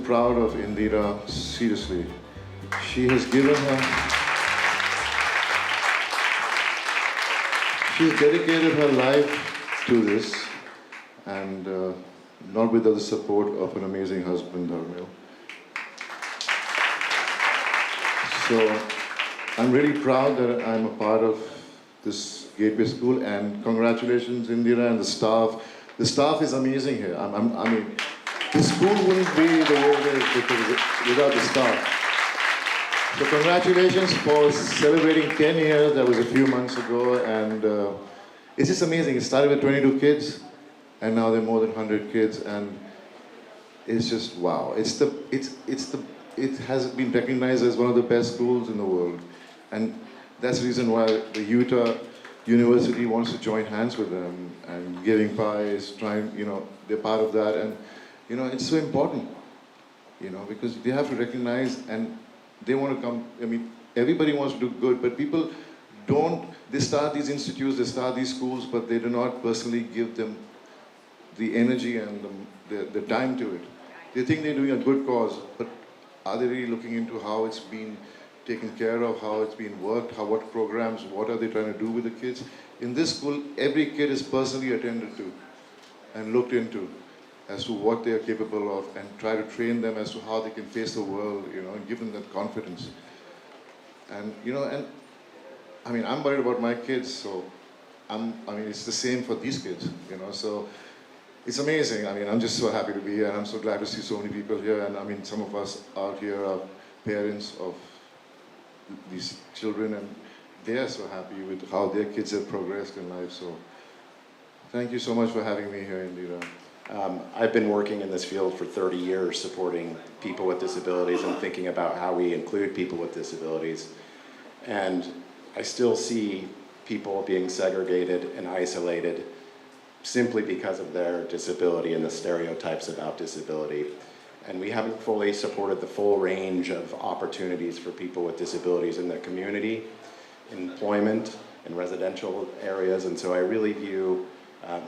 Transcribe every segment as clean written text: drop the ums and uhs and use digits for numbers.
proud of Indira, seriously. She has given her, she's dedicated her life to this, and not without the support of an amazing husband, Dharmil. So I'm really proud that I'm a part of this Gateway School, and congratulations, Indira, and the staff. The staff is amazing here. I mean, the school wouldn't be the way it is without the staff. So congratulations for celebrating 10 years. That was a few months ago, and it's just amazing. It started with 22 kids, and now there are more than 100 kids, and it's just wow. It has been recognized as one of the best schools in the world, and that's the reason why the Utah University wants to join hands with them and giving pies, trying, they're part of that, and it's so important, because they have to recognize, and they want to come. I mean, everybody wants to do good, but people don't. They start these institutes, they start these schools, but they do not personally give them the energy and the time to it. They think they're doing a good cause, but are they really looking into how it's been taken care of, how it's been worked, what programs, what are they trying to do with the kids? In this school, every kid is personally attended to and looked into as to what they are capable of, and try to train them as to how they can face the world, and give them that confidence. And, I'm worried about my kids, so it's the same for these kids, so it's amazing. I'm just so happy to be here, and I'm so glad to see so many people here, and some of us out here are parents of these children, and they are so happy with how their kids have progressed in life. So thank you so much for having me here, Indira. I've been working in this field for 30 years, supporting people with disabilities and thinking about how we include people with disabilities. And I still see people being segregated and isolated simply because of their disability and the stereotypes about disability. And we haven't fully supported the full range of opportunities for people with disabilities in the community, in employment, in residential areas. And so I really view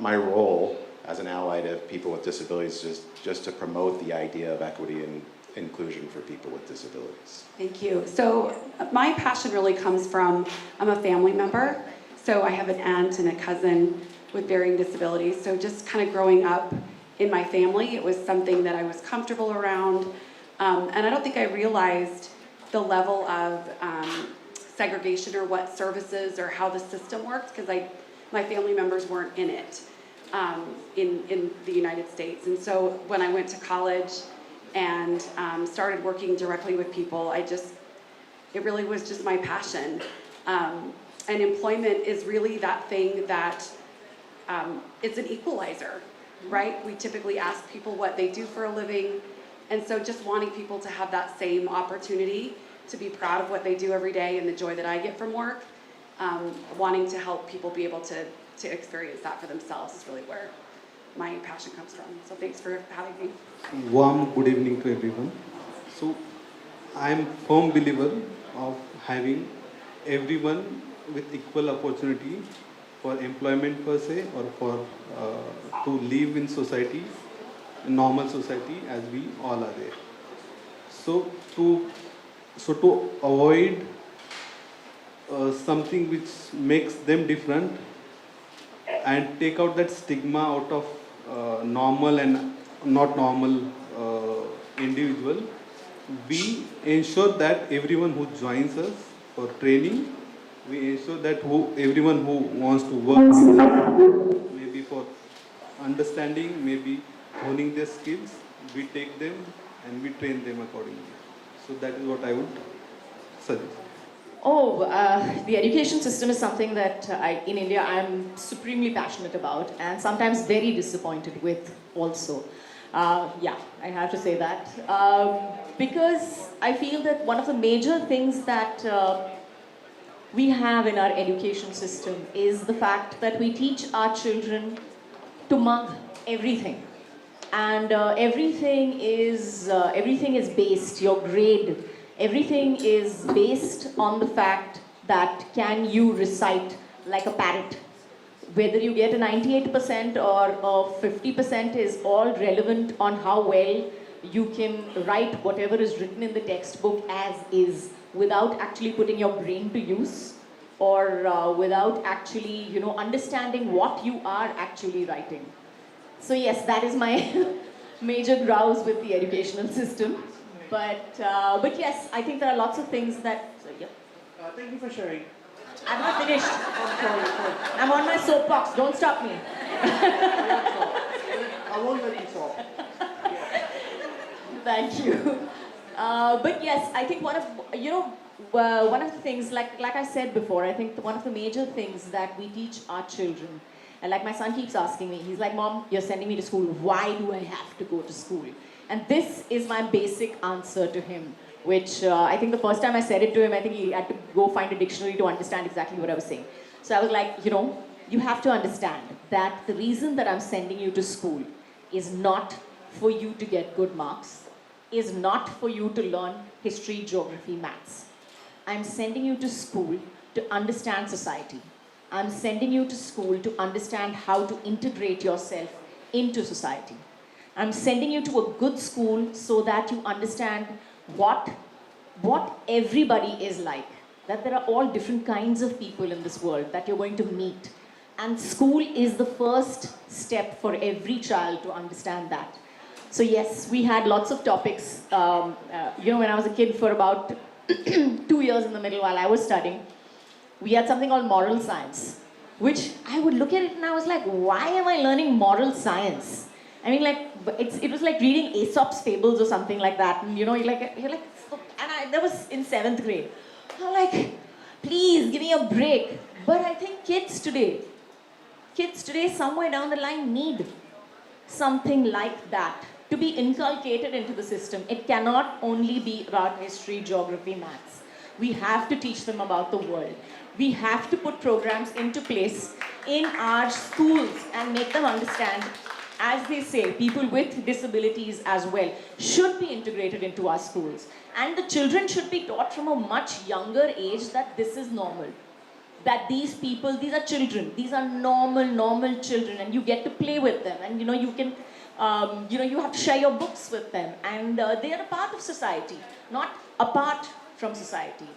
my role as an ally to people with disabilities just to promote the idea of equity and inclusion for people with disabilities. Thank you. So my passion really comes from, I'm a family member. So I have an aunt and a cousin with varying disabilities. So just kind of growing up in my family, it was something that I was comfortable around. And I don't think I realized the level of segregation or what services or how the system worked, because my family members weren't in it in the United States. And so when I went to college and started working directly with people, it really was just my passion. And employment is really that thing that it's an equalizer, right? We typically ask people what they do for a living, and so just wanting people to have that same opportunity to be proud of what they do every day and the joy that I get from work, wanting to help people be able to experience that for themselves is really where my passion comes from. So thanks for having me. Warm good evening to everyone. So I am firm believer of having everyone with equal opportunity for employment per se, or for to live in society, normal society as we all are there. So to avoid something which makes them different and take out that stigma out of normal and not normal individual, we ensure that everyone who joins us for training, we ensure that everyone who wants to work with us, maybe for understanding, maybe honing their skills, we take them and we train them accordingly. So that is what I would suggest. The education system is something that in India I'm supremely passionate about, and sometimes very disappointed with also. I have to say that. Because I feel that one of the major things that we have in our education system is the fact that we teach our children to mug everything. And everything is based, your grade, everything is based on the fact that can you recite like a parrot. Whether you get a 98% or a 50% is all relevant on how well You can write whatever is written in the textbook as is without actually putting your brain to use or without actually, understanding what you are actually writing. So yes, that is my major grouse with the educational system. But yes, I think there are lots of things that, so yeah. Thank you for sharing. I'm not finished. Sorry. I'm on my soapbox, don't stop me. I won't let you talk. Thank you. But yes, I think one of the things, like I said before, I think one of the major things that we teach our children, and like my son keeps asking me, he's like, Mom, you're sending me to school, why do I have to go to school? And this is my basic answer to him, which I think the first time I said it to him, I think he had to go find a dictionary to understand exactly what I was saying. So I was like, you have to understand that the reason that I'm sending you to school is not for you to get good marks, is not for you to learn history, geography, maths. I'm sending you to school to understand society. I'm sending you to school to understand how to integrate yourself into society. I'm sending you to a good school so that you understand what everybody is like, that there are all different kinds of people in this world that you're going to meet. And school is the first step for every child to understand that. So yes, we had lots of topics. When I was a kid for about 2 years in the middle while I was studying, we had something called moral science, which I would look at it and I was like, why am I learning moral science? I mean, it was like reading Aesop's fables or something like that. And that was in 7th grade. I'm like, please give me a break. But I think kids today, somewhere down the line need something like that to be inculcated into the system. It cannot only be about history, geography, maths. We have to teach them about the world. We have to put programs into place in our schools and make them understand, as they say, people with disabilities as well should be integrated into our schools. And the children should be taught from a much younger age that this is normal. That these people, these are children, these are normal children, and you get to play with them, and you can, you have to share your books with them, and they are a part of society, not apart from society.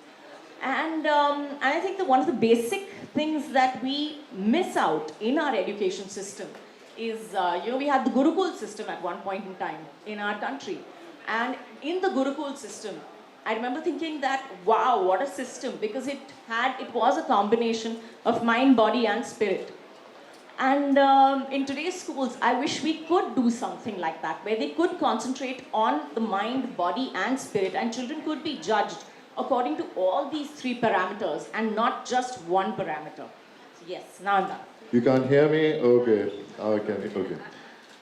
And I think that one of the basic things that we miss out in our education system is, we had the Gurukul system at one point in time in our country, and in the Gurukul system, I remember thinking that, wow, what a system, because it was a combination of mind, body and spirit. And in today's schools, I wish we could do something like that, where they could concentrate on the mind, body and spirit, and children could be judged according to all these 3 parameters and not just one parameter. So yes, now I'm done. You can't hear me? Okay. Okay.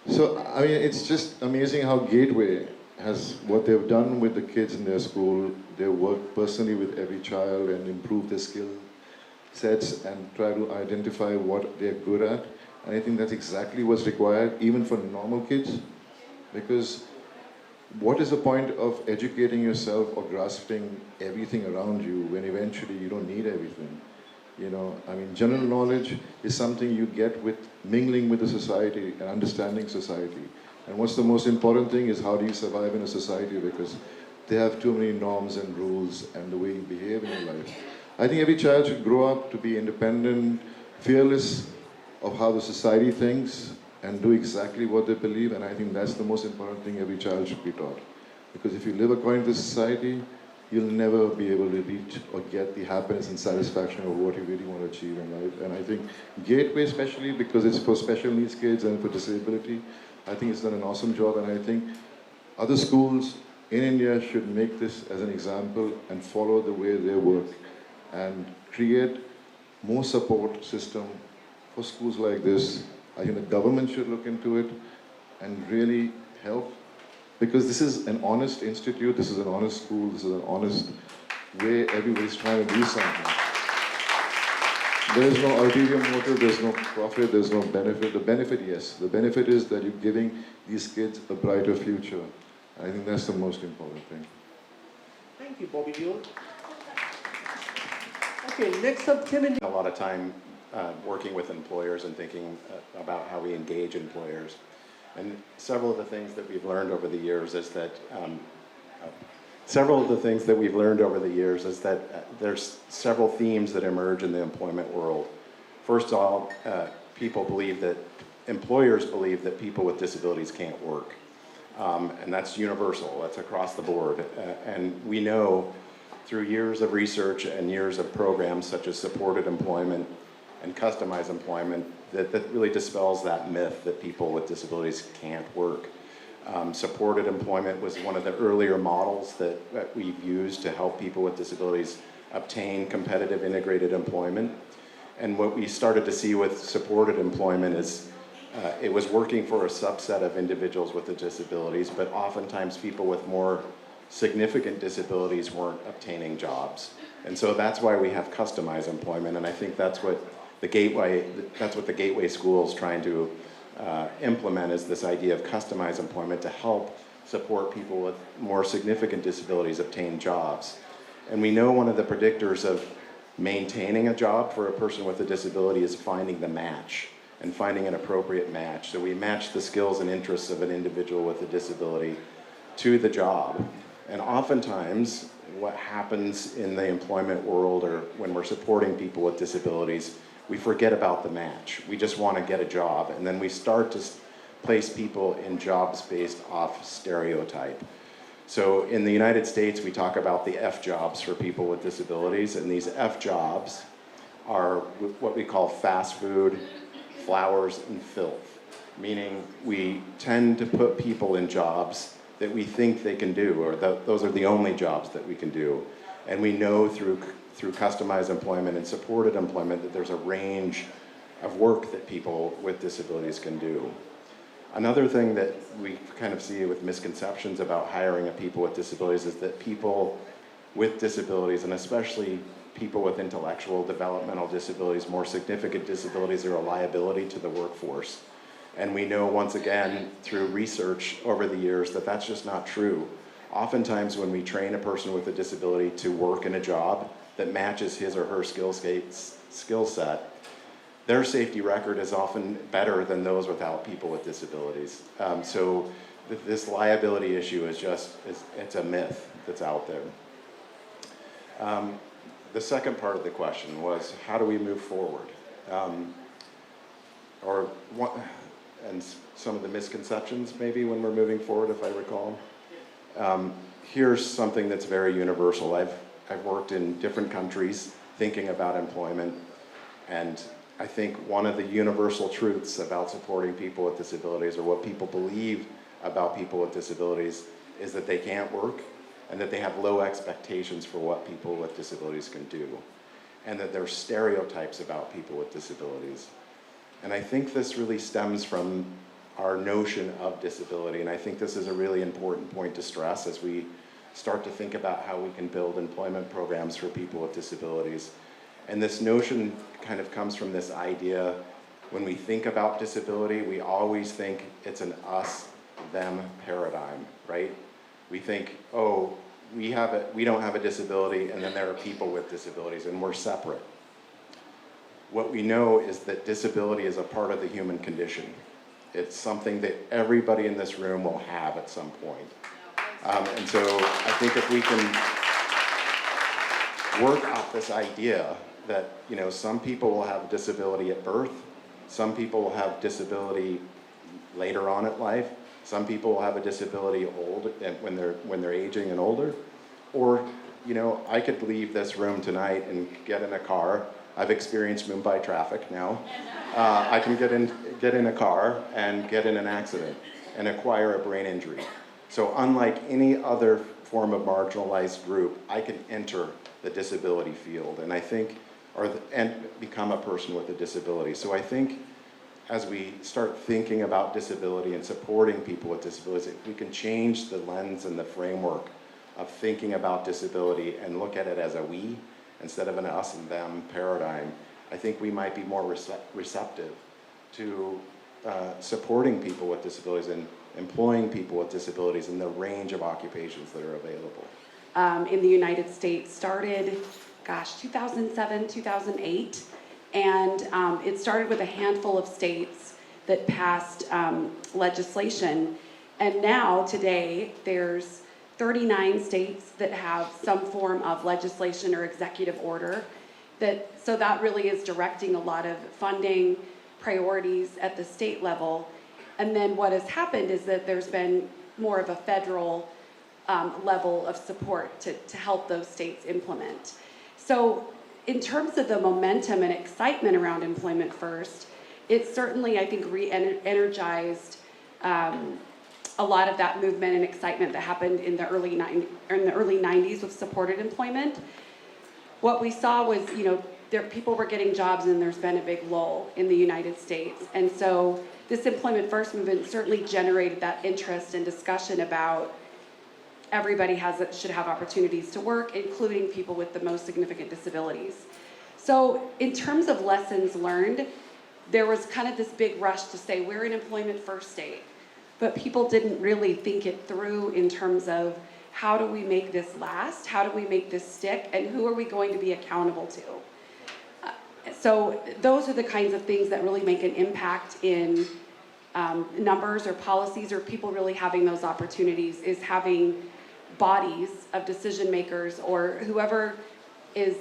So, I mean, it's just amazing how Gateway has what they've done with the kids in their school. They work personally with every child and improve their skill sets and try to identify what they're good at. And I think that's exactly what's required, even for normal kids. Because what is the point of educating yourself or grasping everything around you when eventually you don't need everything? General knowledge is something you get with mingling with the society and understanding society. And what's the most important thing is how do you survive in a society, because they have too many norms and rules and the way you behave in your life. I think every child should grow up to be independent, fearless of how the society thinks, and do exactly what they believe. And I think that's the most important thing every child should be taught. Because if you live according to society, you'll never be able to reach or get the happiness and satisfaction of what you really want to achieve in life. And I think Gateway, especially because it's for special needs kids and for disability, I think it's done an awesome job. And I think other schools in India should make this as an example and follow the way they work and create more support system for schools like this. I think the government should look into it and really help, because this is an honest institute, this is an honest school, this is an honest way everybody's trying to do something. There is no ulterior motive, there's no profit, there's no benefit. The benefit, yes. The benefit is that you're giving these kids a brighter future. I think that's the most important thing. Thank you, Bobby Deol. Okay, next up, Tim and A lot of time working with employers and thinking about how we engage employers. And several of the things that we've learned over the years is that there's several themes that emerge in the employment world. First of all, employers believe that people with disabilities can't work. And that's universal, that's across the board. And we know through years of research and years of programs such as supported employment and customized employment that really dispels that myth that people with disabilities can't work. Supported employment was one of the earlier models that we've used to help people with disabilities obtain competitive integrated employment. And what we started to see with supported employment is it was working for a subset of individuals with the disabilities, but oftentimes people with more significant disabilities weren't obtaining jobs. And so that's why we have customized employment, and I think that's what the Gateway School is trying to implement, is this idea of customized employment to help support people with more significant disabilities obtain jobs. And we know one of the predictors of maintaining a job for a person with a disability is finding the match and finding an appropriate match. So we match the skills and interests of an individual with a disability to the job. And oftentimes, what happens in the employment world or when we're supporting people with disabilities, we forget about the match. We just want to get a job, and then we start to place people in jobs based off stereotype. So in the United States, we talk about the F jobs for people with disabilities, and these F jobs are what we call fast food, flowers, and filth, meaning we tend to put people in jobs that we think they can do, or those are the only jobs that we can do. And we know through customized employment and supported employment that there's a range of work that people with disabilities can do. Another thing that we kind of see with misconceptions about hiring of people with disabilities is that people with disabilities, and especially people with intellectual developmental disabilities, more significant disabilities, are a liability to the workforce. And we know once again through research over the years that that's just not true. Oftentimes when we train a person with a disability to work in a job that matches his or her skill set, their safety record is often better than those without people with disabilities. So this liability issue it's a myth that's out there. The second part of the question was, how do we move forward? And some of the misconceptions maybe when we're moving forward, if I recall. Here's something that's very universal. I've worked in different countries thinking about employment, and I think one of the universal truths about supporting people with disabilities, or what people believe about people with disabilities, is that they can't work and that they have low expectations for what people with disabilities can do, and that there's stereotypes about people with disabilities. And I think this really stems from our notion of disability, and I think this is a really important point to stress as we start to think about how we can build employment programs for people with disabilities. And this notion kind of comes from this idea, when we think about disability, we always think it's an us-them paradigm, right? We think, oh, we don't have a disability, and then there are people with disabilities, and we're separate. What we know is that disability is a part of the human condition. It's something that everybody in this room will have at some point. And so I think if we can work off this idea that, you know, some people will have disability at birth, some people will have disability later on in life, some people will have a disability when they're aging and older, or, you know, I could leave this room tonight and get in a car. I've experienced Mumbai traffic now. I can get in a car and get in an accident and acquire a brain injury. So unlike any other form of marginalized group, I can enter the disability field, and I think, and become a person with a disability. So I think as we start thinking about disability and supporting people with disabilities, if we can change the lens and the framework of thinking about disability and look at it as a we instead of an us and them paradigm, I think we might be more receptive to supporting people with disabilities and employing people with disabilities in the range of occupations that are available. In the United States started, 2007, 2008, and it started with a handful of states that passed legislation. And now, today, there's 39 states that have some form of legislation or executive order. So that really is directing a lot of funding priorities at the state level. And then what has happened is that there's been more of a federal level of support to help those states implement. So in terms of the momentum and excitement around Employment First, it certainly, I think, re-energized a lot of that movement and excitement that happened in the early 90s with supported employment. What we saw was, people were getting jobs and there's been a big lull in the United States. And so this Employment First movement certainly generated that interest and discussion about everybody should have opportunities to work, including people with the most significant disabilities. So in terms of lessons learned, there was kind of this big rush to say we're an Employment First state, but people didn't really think it through in terms of how do we make this last, how do we make this stick, and who are we going to be accountable to? So those are the kinds of things that really make an impact in numbers or policies or people really having those opportunities, is having bodies of decision makers or whoever is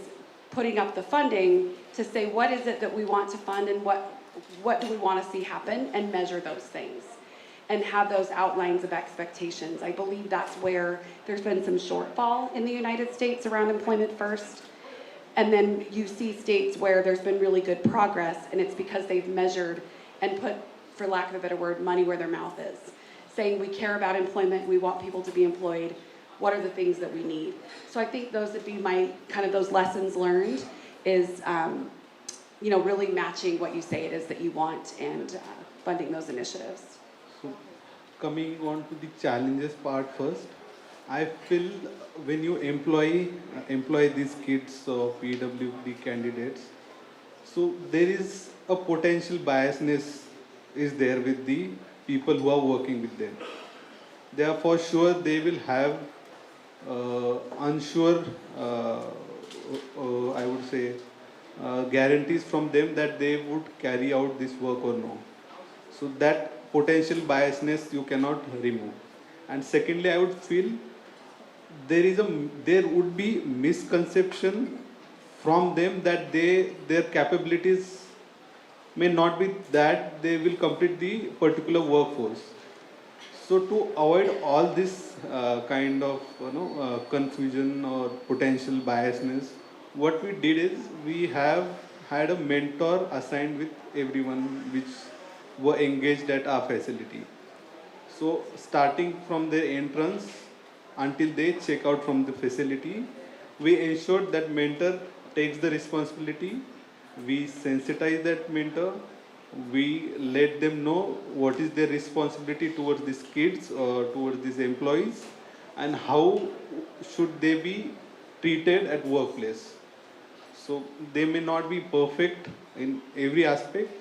putting up the funding to say what is it that we want to fund and what do we want to see happen, and measure those things and have those outlines of expectations. I believe that's where there's been some shortfall in the United States around Employment First. And then you see states where there's been really good progress, and it's because they've measured and put, for lack of a better word, money where their mouth is. Saying we care about employment, we want people to be employed, what are the things that we need? So I think those would be my, kind of those lessons learned is, really matching what you say it is that you want and funding those initiatives. So coming on to the challenges part first, I feel when you employ these kids or PWD candidates, so there is a potential biasness is there with the people who are working with them. They are for sure they will have unsure, I would say, guarantees from them that they would carry out this work or no. So that potential biasness you cannot remove. And secondly, I would feel there would be misconception from them that their capabilities may not be that they will complete the particular workforce. So to avoid all this kind of confusion or potential biasness, what we did is we have had a mentor assigned with everyone which were engaged at our facility. So starting from their entrance until they check out from the facility, we ensured that mentor takes the responsibility. We sensitize that mentor. We let them know what is their responsibility towards these kids or towards these employees, and how should they be treated at workplace. So they may not be perfect in every aspect,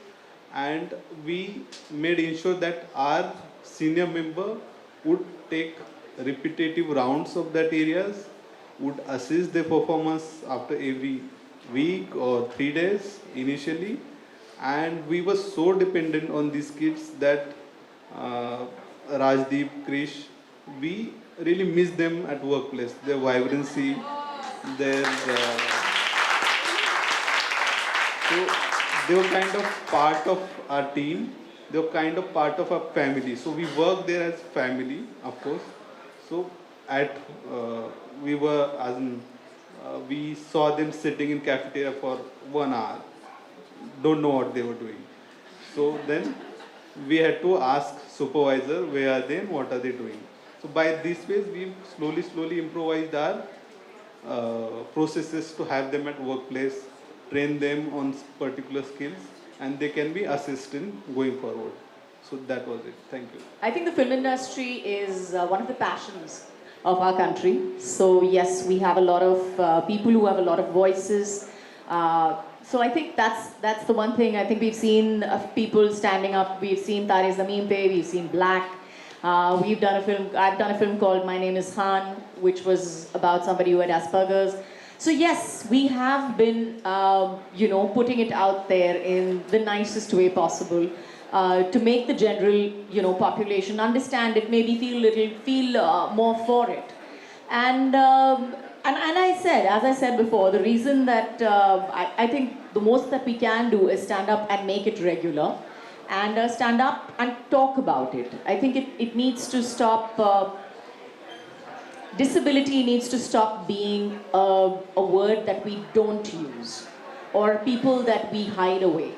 and we made ensure that our senior member would take repetitive rounds of that areas, would assess their performance after every week or 3 days initially. And we were so dependent on these kids that Rajdeep, Krish, we really miss them at workplace. Their vibrancy, their so they were kind of part of our team. They were kind of part of our family. So we worked there as family, of course. So we saw them sitting in cafeteria for 1 hour. Don't know what they were doing. So then we had to ask supervisor where are they and what are they doing. So by this way we slowly improvised our processes to have them at workplace, train them on particular skills, and they can be assisted going forward. So that was it. Thank you. I think the film industry is one of the passions of our country. So yes, we have a lot of people who have a lot of voices. So I think that's the one thing. I think we've seen people standing up. We've seen Tare Zameen Pe, we've seen Black. I've done a film called My Name is Khan, which was about somebody who had Asperger's. So yes, we have been, putting it out there in the nicest way possible. to make the general, population understand it, maybe feel more for it. And I said, as I said before, the reason that I think the most that we can do is stand up and make it regular, and stand up and talk about it. I think it needs to stop. Disability needs to stop being a word that we don't use, or people that we hide away,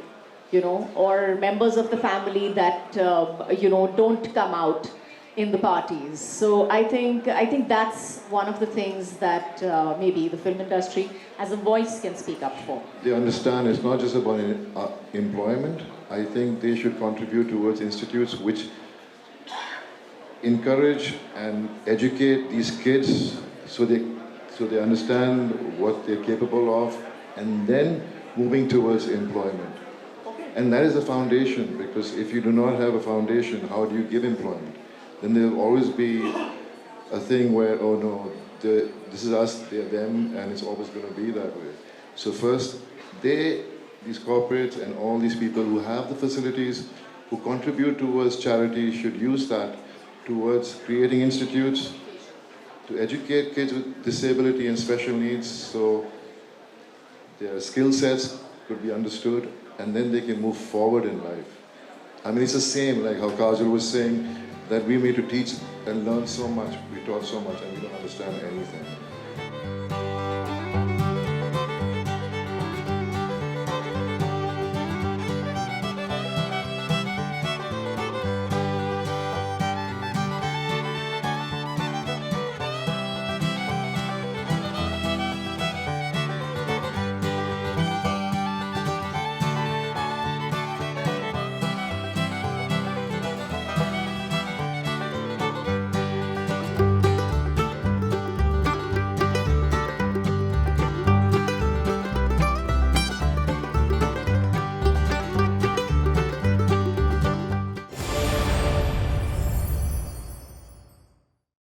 or members of the family that don't come out in the parties. So I think that's one of the things that maybe the film industry as a voice can speak up for. They understand it's not just about employment. I think they should contribute towards institutes which encourage and educate these kids so they understand what they're capable of, and then moving towards employment. And that is the foundation, because if you do not have a foundation, how do you give employment? Then there will always be a thing where, oh no, this is us, they're them, and it's always going to be that way. So first, these corporates and all these people who have the facilities, who contribute towards charity, should use that towards creating institutes to educate kids with disability and special needs, so their skill sets could be understood, and then they can move forward in life. I mean, it's the same, like how Kajol was saying, that we need to teach and learn so much, we taught so much, and we don't understand anything.